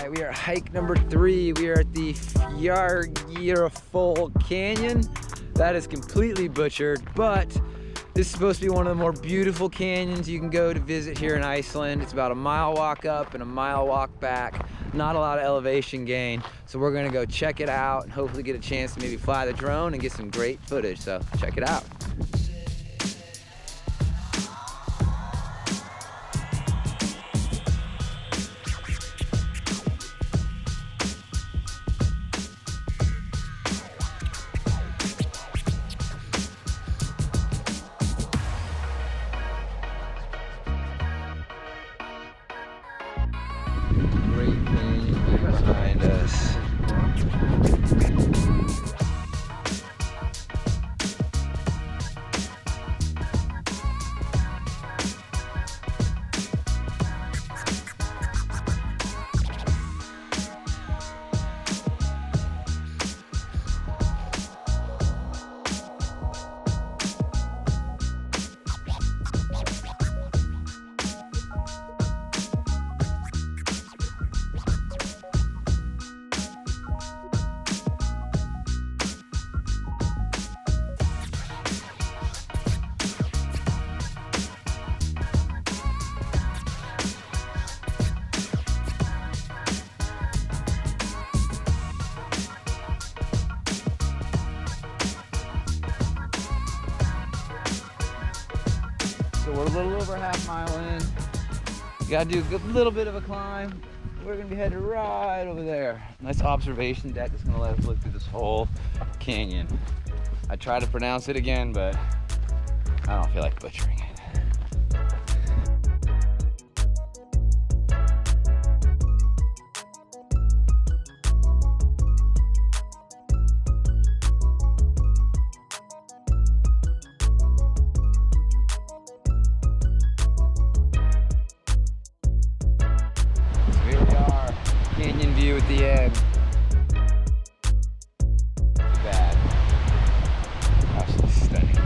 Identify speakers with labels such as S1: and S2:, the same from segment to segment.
S1: right, we are at hike number 3. We are at the Fjadrargljufur Canyon. That is completely butchered, but this is supposed to be one of the more beautiful canyons you can go to visit here in Iceland. It's about a mile walk up and a mile walk back. Not a lot of elevation gain. So we're gonna go check it out and hopefully get a chance to maybe fly the drone and get some great footage. So check it out. Great canyon behind us. So we're a little over a half mile in. Gotta do a little bit of a climb. We're gonna be headed right over there. Nice observation deck that's gonna let us look through this whole canyon. I try to pronounce it again, but I don't feel like butchering it. Canyon view at the end. Too bad. Absolutely stunning.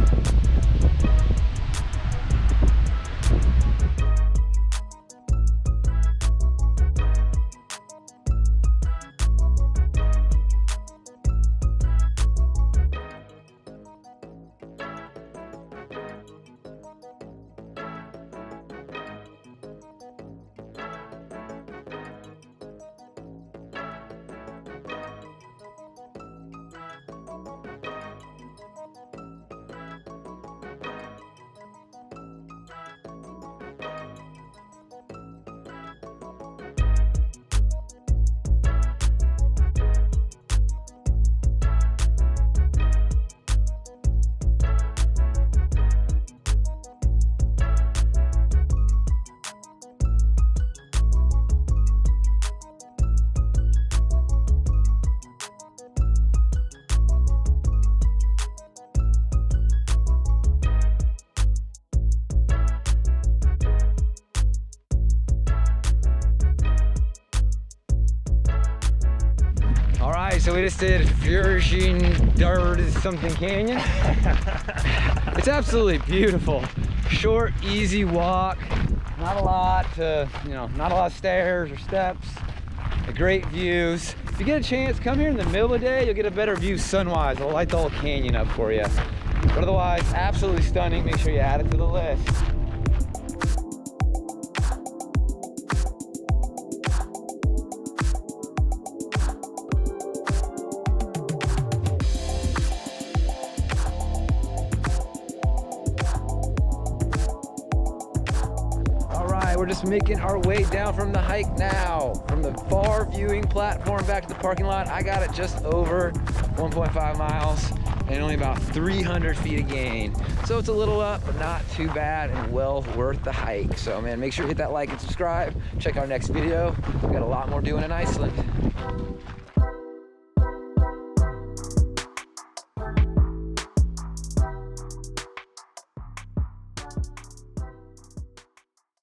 S1: So we just did Fjadrargljufur something Canyon. It's absolutely beautiful. Short, easy walk. Not a lot not a lot of stairs or steps. Great views. If you get a chance, come here in the middle of the day, you'll get a better view sunwise. I'll light the whole canyon up for you. But otherwise, absolutely stunning. Make sure you add it to the list. We're just making our way down from the hike now. From the far viewing platform back to the parking lot, I got it just over 1.5 miles and only about 300 feet of gain. So it's a little up, but not too bad and well worth the hike. So man, make sure you hit that like and subscribe. Check our next video. We got a lot more doing in Iceland.